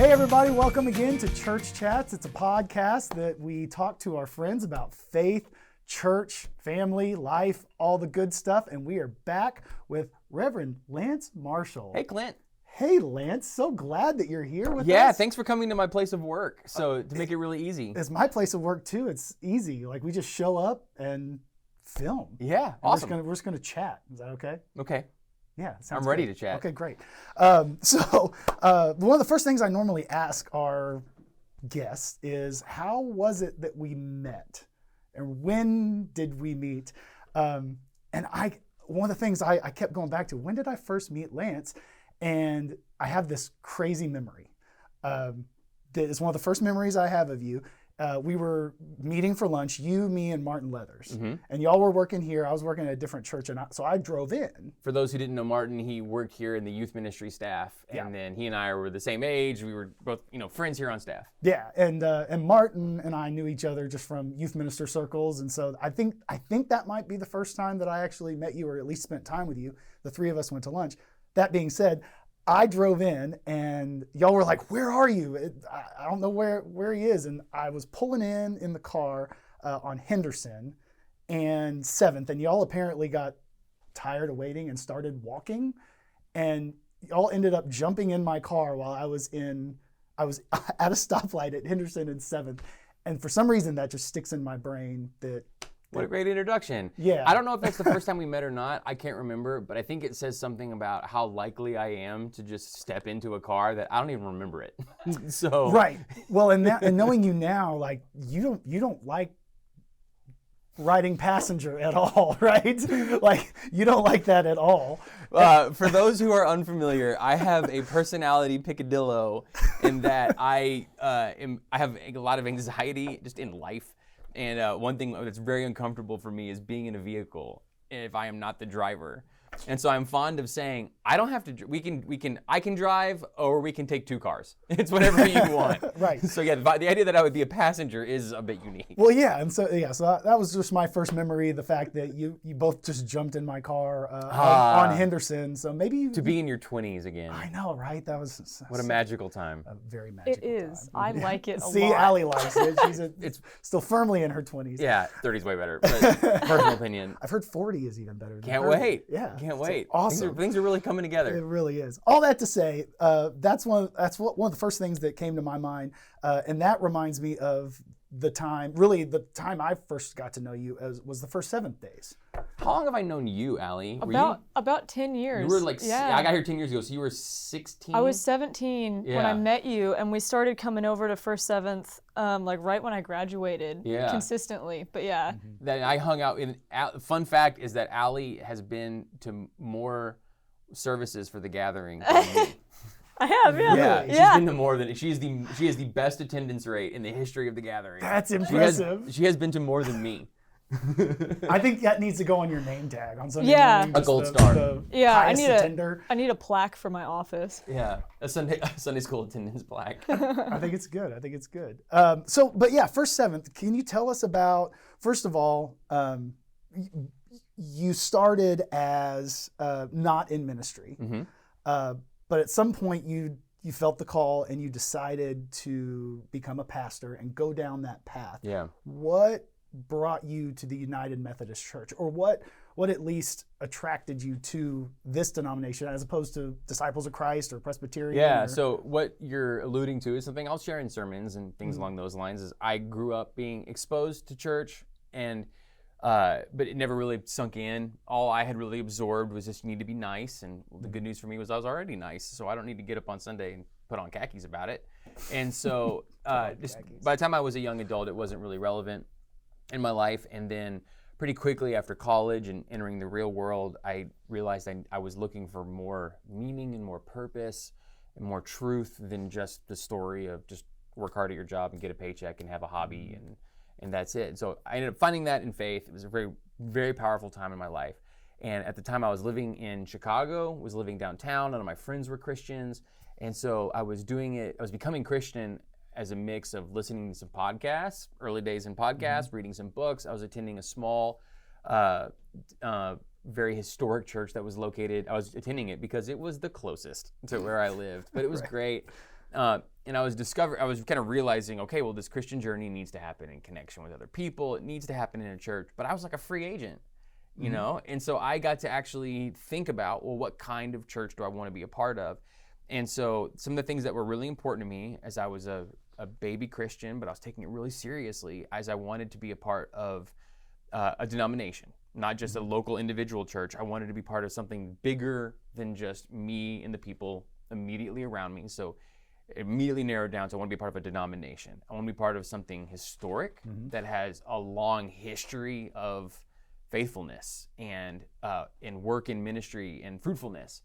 Hey everybody, welcome again to Church Chats. It's a podcast that we talk to our friends about faith, church, family, life, all the good stuff. And we are back with Reverend Lance Marshall. Hey, Clint. Hey Lance, so glad that you're here with us. Yeah, thanks for coming to my place of work. So to make it really easy. It's my place of work too. It's easy. Like we just show up and film. Yeah, And awesome. We're just gonna chat. Is that okay? Okay. Yeah, sounds I'm ready good. to chat. Okay, great. One of the first things I normally ask our guests is, how was it that we met? And when did we meet? One of the things I kept going back to, when did I first meet Lance? And I have this crazy memory. That is one of the first memories I have of you. We were meeting for lunch, you, me, and Martin Leathers. Mm-hmm. And y'all were working here. I was working at a different church, and so I drove in. For those who didn't know Martin, he worked here in the youth ministry staff. And then he and I were the same age. We were both, friends here on staff. Yeah, and Martin and I knew each other just from youth minister circles. And so I think that might be the first time that I actually met you, or at least spent time with you. The three of us went to lunch. That being said, I drove in and y'all were like, where are you? I don't know where he is. And I was pulling in the car on Henderson and 7th, and y'all apparently got tired of waiting and started walking. And y'all ended up jumping in my car while I was at a stoplight at Henderson and 7th. And for some reason that just sticks in my brain that. What a great introduction. Yeah. I don't know if that's the first time we met or not. I can't remember, but I think it says something about how likely I am to just step into a car that I don't even remember it. So right. Well, and knowing you now, like you don't like riding passenger at all, right? Like you don't like that at all. For those who are unfamiliar, I have a personality picadillo in that I have a lot of anxiety just in life. And one thing that's very uncomfortable for me is being in a vehicle if I am not the driver. And so I'm fond of saying, I don't have to, I can drive, or we can take two cars. It's whatever you want. Right. So yeah, the idea that I would be a passenger is a bit unique. Well, yeah. And so that was just my first memory, the fact that you both just jumped in my car on Henderson. So maybe to be in your 20s again. I know, right? That was what a magical time. A very magical time. It is. I like it a lot. See, Allie likes it. It's still firmly in her 20s. Yeah, 30's way better. But personal opinion. I've heard 40 is even better than Can't 30. wait. Yeah. Can't wait. Awesome. Things are really coming together. It really is. All that to say, that's one of the first things that came to my mind, and that reminds me of the time I first got to know you was the first 7th days. How long have I known you, Allie? About 10 years. You were like, yeah. I got here 10 years ago, so you were 16? I was 17 when I met you, and we started coming over to First 7th like right when I graduated consistently. But yeah. Mm-hmm. That I hung out in. Fun fact is that Allie has been to more services for the gathering than me. I have, yeah. Yeah, she's been to more than she has the best attendance rate in the history of the gathering. That's impressive. She has been to more than me. I think that needs to go on your name tag on Sunday morning. A gold star. I need a plaque for my office. Yeah, a Sunday school attendance plaque. I think it's good. But yeah, first 7th. Can you tell us about, first of all, you started as not in ministry, but at some point you felt the call and you decided to become a pastor and go down that path. Yeah. What brought you to the United Methodist Church, or what at least attracted you to this denomination as opposed to Disciples of Christ or Presbyterian? Yeah, so what you're alluding to is something I'll share in sermons and things along those lines. Is I grew up being exposed to church, and but it never really sunk in. All I had really absorbed was just you need to be nice, and the good news for me was I was already nice, so I don't need to get up on Sunday and put on khakis about it. And so by the time I was a young adult, it wasn't really relevant in my life. And then pretty quickly after college and entering the real world, I realized I was looking for more meaning and more purpose and more truth than just the story of just work hard at your job and get a paycheck and have a hobby and that's it. So I ended up finding that in faith. It was a very, very powerful time in my life. And at the time I was living in Chicago, was living downtown, none of my friends were Christians. And so I was becoming Christian as a mix of listening to some podcasts, early days in podcasts, reading some books. I was attending a small, very historic church that was located. I was attending it because it was the closest to where I lived, but it was great. And I was kind of realizing, okay, well, this Christian journey needs to happen in connection with other people. It needs to happen in a church. But I was like a free agent, you know? And so I got to actually think about, well, what kind of church do I want to be a part of? And so some of the things that were really important to me as I was a baby Christian, but I was taking it really seriously, as I wanted to be a part of a denomination, not just a local individual church. I wanted to be part of something bigger than just me and the people immediately around me. So immediately narrowed down to I want to be part of a denomination. I want to be part of something historic that has a long history of faithfulness and work in ministry and fruitfulness.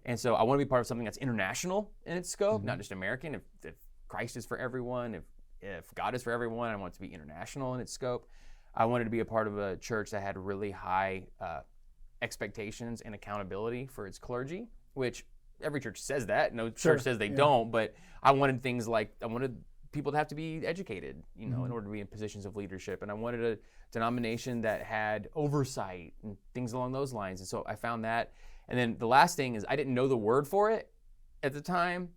And so I want to be part of something that's international in its scope, not just American. If Christ is for everyone, if God is for everyone, I want it to be international in its scope. I wanted to be a part of a church that had really high expectations and accountability for its clergy, which every church says that. No church says they don't, but I wanted things like, I wanted people to have to be educated, you know, in order to be in positions of leadership. And I wanted a denomination that had oversight and things along those lines. And so I found that. And then the last thing is I didn't know the word for it at the time,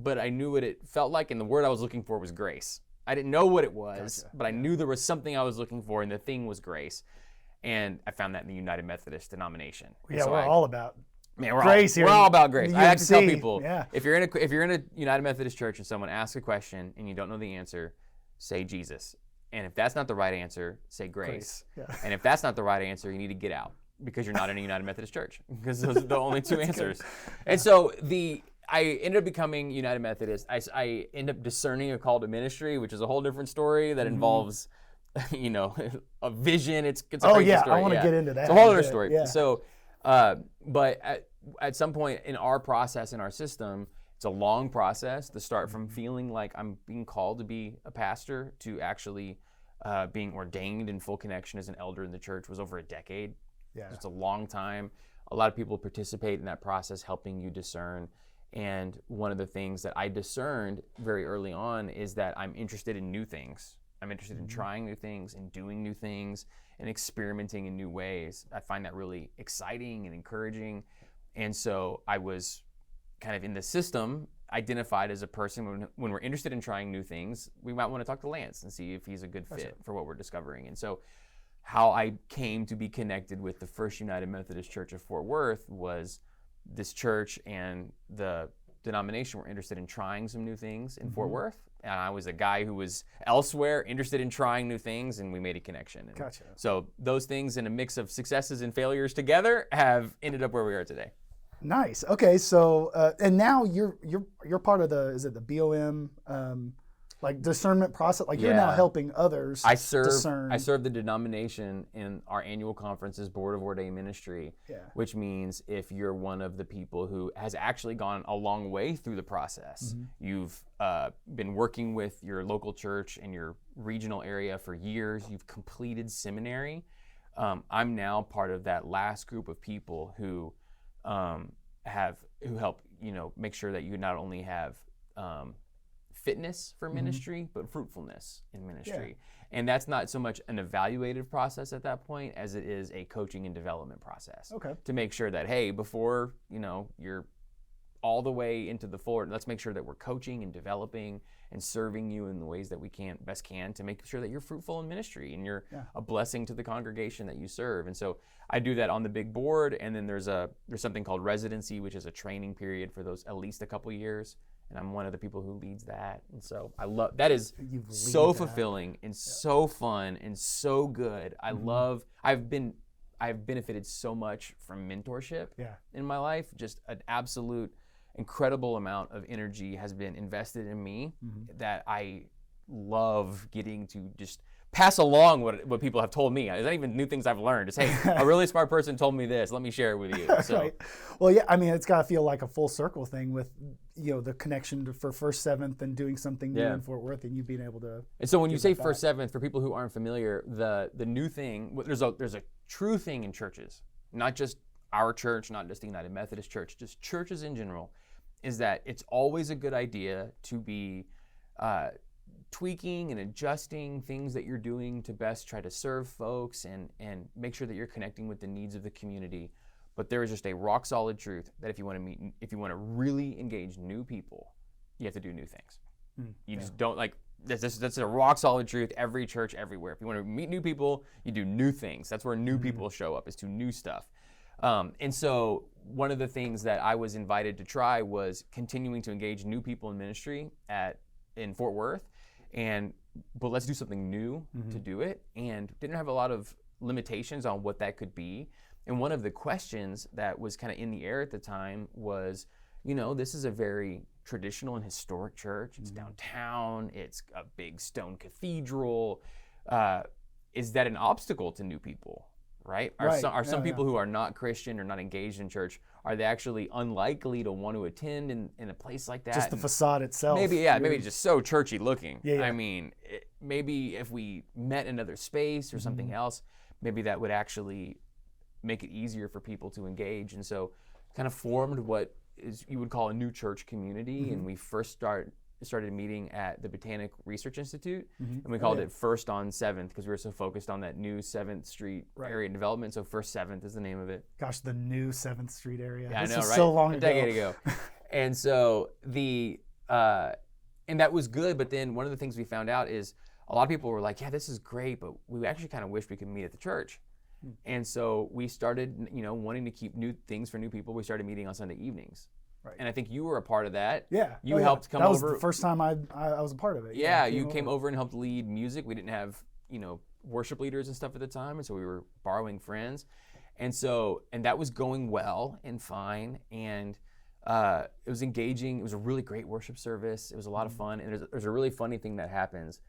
but I knew what it felt like. And the word I was looking for was grace. I didn't know what it was, but I knew there was something I was looking for, and the thing was grace. And I found that in the United Methodist denomination. Yeah, so we're all about grace here. We're all about grace. I like to tell people, yeah. if you're in a United Methodist church and someone asks a question and you don't know the answer, say Jesus. And if that's not the right answer, say grace. Yeah. And if that's not the right answer, you need to get out, because you're not in a United Methodist church, because those are the only two answers. Good. And so I ended up becoming United Methodist. I ended up discerning a call to ministry, which is a whole different story that involves, you know, a vision. It's a crazy story. I want to get into that. It's a whole other story. Yeah. So, but at some point in our process, in our system, it's a long process to start from feeling like I'm being called to be a pastor to actually being ordained in full connection as an elder in the church was over a decade. Yeah. It's a long time. A lot of people participate in that process, helping you discern. And one of the things that I discerned very early on is that I'm interested in new things. I'm interested in trying new things and doing new things and experimenting in new ways. I find that really exciting and encouraging. And so I was kind of in the system identified as a person when we're interested in trying new things, we might want to talk to Lance and see if he's a good fit for what we're discovering. And so how I came to be connected with the First United Methodist Church of Fort Worth was this church and the denomination were interested in trying some new things in Fort Worth. And I was a guy who was elsewhere interested in trying new things, and we made a connection. And gotcha. So those things in a mix of successes and failures together have ended up where we are today. Nice. Okay. So, and now you're part of the BOM, like discernment process. Like you're now helping others discern. I serve the denomination in our annual conference's Board of Ordained Ministry, which means if you're one of the people who has actually gone a long way through the process, you've been working with your local church and your regional area for years, you've completed seminary. I'm now part of that last group of people who help, you know, make sure that you not only have fitness for ministry, but fruitfulness in ministry. Yeah. And that's not so much an evaluative process at that point as it is a coaching and development process. Okay. To make sure that, hey, before, you know, you're all the way into the forward, let's make sure that we're coaching and developing and serving you in the ways that we best can to make sure that you're fruitful in ministry and you're a blessing to the congregation that you serve. And so I do that on the big board, and then there's something called residency, which is a training period for those at least a couple years. And I'm one of the people who leads that. And so I love, that is so fulfilling and so fun and so good. I've benefited so much from mentorship in my life. Just an absolute incredible amount of energy has been invested in me that I love getting to just pass along what people have told me. It's not even new things I've learned. It's, hey, a really smart person told me this. Let me share it with you. So. Right. Well, yeah, I mean, it's got to feel like a full circle thing with, you know, the connection for First Seventh and doing something new in Fort Worth and you being able to. And so when you say First Seventh, for people who aren't familiar, the new thing, there's a true thing in churches, not just our church, not just the United Methodist Church, just churches in general, is that it's always a good idea to be tweaking and adjusting things that you're doing to best try to serve folks and make sure that you're connecting with the needs of the community. But there is just a rock solid truth that if you want to really engage new people, you have to do new things. You just don't like. That's a rock solid truth. Every church, everywhere. If you want to meet new people, you do new things. That's where new people show up, is to new stuff. And so one of the things that I was invited to try was continuing to engage new people in ministry in Fort Worth, but let's do something new to do it, and didn't have a lot of limitations on what that could be. And one of the questions that was kind of in the air at the time was, this is a very traditional and historic church. It's downtown. It's a big stone cathedral. Is that an obstacle to new people? Right? Are some people who are not Christian or not engaged in church, are they actually unlikely to want to attend in a place like that? Just the facade itself. Maybe it's just so churchy looking. I mean, maybe if we met another space or something else, maybe that would actually make it easier for people to engage. And so kind of formed what you would call a new church community. And we first started meeting at the Botanic Research Institute, and we called it First on 7th because we were so focused on that new 7th Street area development. So First 7th is the name of it. Gosh, the new 7th Street area. Yeah, this I know, was right? so long ago. A decade ago. And so and that was good, but then one of the things we found out is a lot of people were like, yeah, this is great, but we actually kind of wish we could meet at the church. And so we started, wanting to keep new things for new people. We started meeting on Sunday evenings. Right. And I think you were a part of that. Yeah. You helped come over. That was the first time I was a part of it. Yeah, you came over and helped lead music. We didn't have, worship leaders and stuff at the time, and so we were borrowing friends. And that was going well and fine, and it was engaging. It was a really great worship service. It was a lot of fun, and there's a really funny thing that happens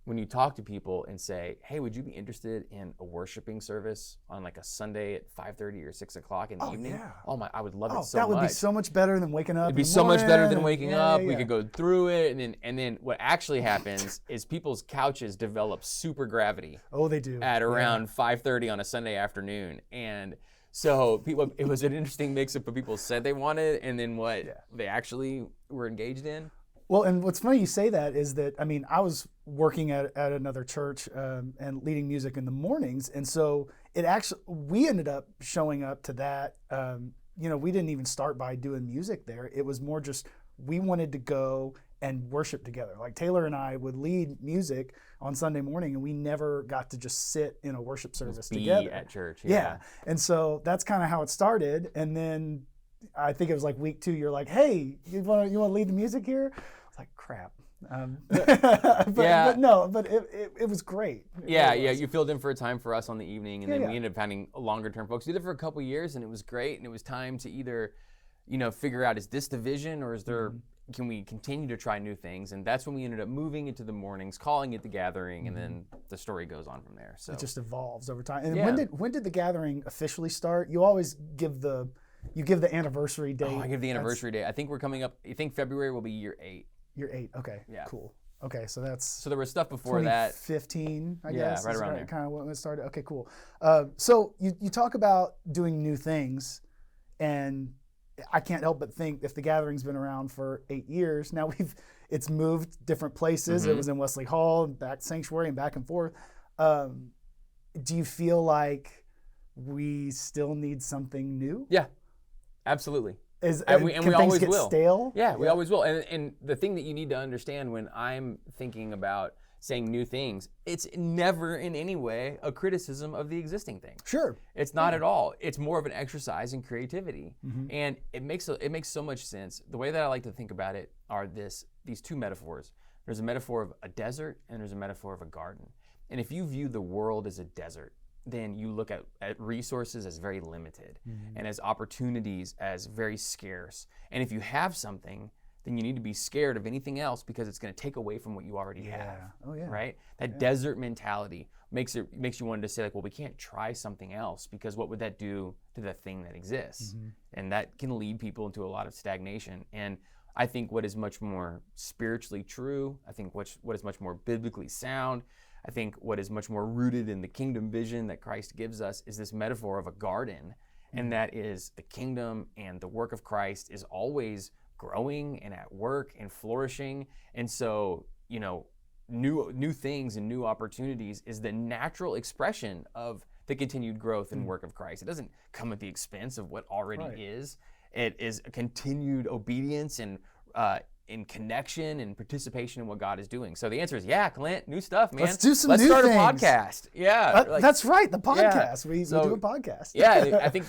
when you talk to people and say, hey, would you be interested in a worshiping service on like a Sunday at 5:30 or 6 o'clock in the evening? Yeah. I would love it so much. That would be so much better than waking up. It'd be so much better than waking up. We could go through it, and then what actually happens is people's couches develop super gravity. Oh, they do. At around 5:30 on a Sunday afternoon. And so it was an interesting mix of what people said they wanted and then what they actually were engaged in. Well, and what's funny you say that is that, I was working at another church and leading music in the mornings. And so we ended up showing up to that. We didn't even start by doing music there. It was more just, we wanted to go and worship together. Like Taylor and I would lead music on Sunday morning, and we never got to just sit in a worship service together. At church. Yeah. And so that's kind of how it started. And then I think it was like week 2, you're like, hey, you want to lead the music here? Like, crap. But it was great. You filled in for a time for us on the evening, and then we ended up finding longer term folks. We did it for a couple years, and it was great, and it was time to either, figure out, is this the vision, or is there, can we continue to try new things? And that's when we ended up moving into the mornings, calling it the Gathering, and then the story goes on from there. So it just evolves over time. And when did the Gathering officially start? You always give the anniversary date. Oh, I give the anniversary date. I think we're coming up, I think February will be year 8. Year 8, okay, cool. Okay, so there was stuff before that. 2015, I guess. Yeah, right around there. Kind of when it started. Okay, cool. So you talk about doing new things, and I can't help but think if the Gathering's been around for 8 years, now it's moved different places. It was in Wesley Hall, back Sanctuary, and back and forth. Do you feel like we still need something new? Yeah, absolutely. And we always will. Stale? Yeah, we always will. And the thing that you need to understand when I'm thinking about saying new things, it's never in any way a criticism of the existing thing. Sure. It's not at all. It's more of an exercise in creativity. And it makes so much sense. The way that I like to think about it are these two metaphors. There's a metaphor of a desert and there's a metaphor of a garden. And if you view the world as a desert, then you look at resources as very limited and as opportunities as very scarce. And if you have something, then you need to be scared of anything else because it's going to take away from what you already have. Oh, yeah. Right? That desert mentality makes you want to say, like, well, we can't try something else because what would that do to the thing that exists? And that can lead people into a lot of stagnation. And I think what is much more spiritually true, I think what is much more biblically sound, I think what is much more rooted in the kingdom vision that Christ gives us is this metaphor of a garden, and that is the kingdom and the work of Christ is always growing and at work and flourishing. And so, new things and new opportunities is the natural expression of the continued growth and work of Christ. It doesn't come at the expense of what already is. It is a continued obedience and in connection and participation in what God is doing. So the answer is, yeah, Clint, new stuff, man. Let's do some Let's new start things. a podcast. Yeah. That's right, the podcast. We do a podcast. Yeah, I think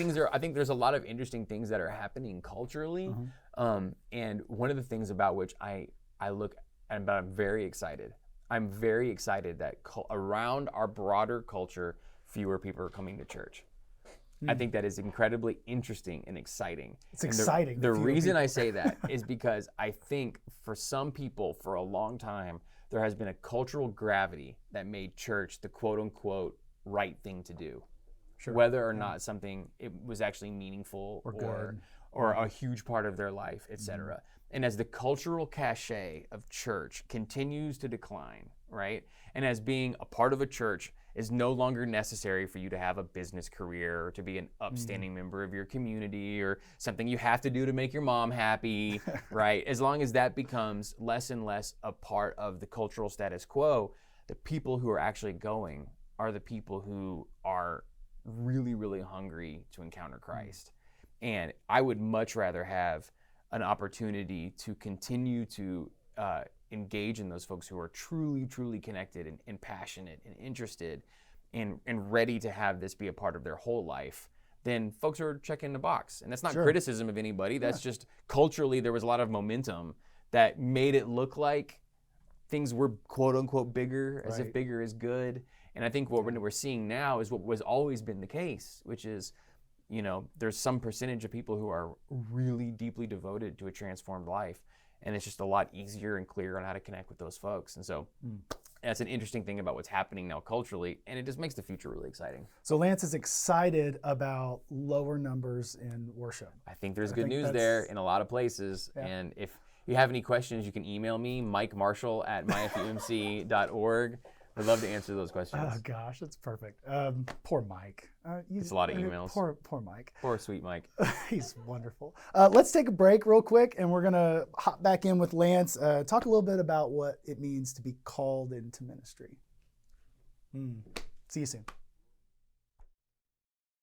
there's a lot of interesting things that are happening culturally. And one of the things about which I look at, but I'm very excited. I'm very excited that around our broader culture, fewer people are coming to church. I think that is incredibly interesting and exciting. It's exciting. The reason I say that is because I think for some people, for a long time, there has been a cultural gravity that made church the quote unquote right thing to do. Sure. Whether or not something it was actually meaningful or a huge part of their life, etc. And as the cultural cachet of church continues to decline, right? And as being a part of a church is no longer necessary for you to have a business career or to be an upstanding member of your community or something you have to do to make your mom happy, right? As long as that becomes less and less a part of the cultural status quo, the people who are actually going are the people who are really, really hungry to encounter Christ. And I would much rather have an opportunity to continue to engage in those folks who are truly, truly connected and passionate and interested and ready to have this be a part of their whole life than folks who are checking the box. And that's not criticism of anybody. That's just culturally there was a lot of momentum that made it look like things were quote unquote bigger, as if bigger is good. And I think what we're seeing now is what was always been the case, which is, you know, there's some percentage of people who are really deeply devoted to a transformed life. And it's just a lot easier and clearer on how to connect with those folks. And so that's an interesting thing about what's happening now culturally. And it just makes the future really exciting. So Lance is excited about lower numbers in worship. I think there's good news there in a lot of places. Yeah. And if you have any questions, you can email me, MikeMarshall@myfumc.org. I'd love to answer those questions. Oh gosh, that's perfect. Poor Mike. It's a lot of emails. Poor Mike. Poor sweet Mike. He's wonderful. Let's take a break real quick, and we're gonna hop back in with Lance. Talk a little bit about what it means to be called into ministry. See you soon.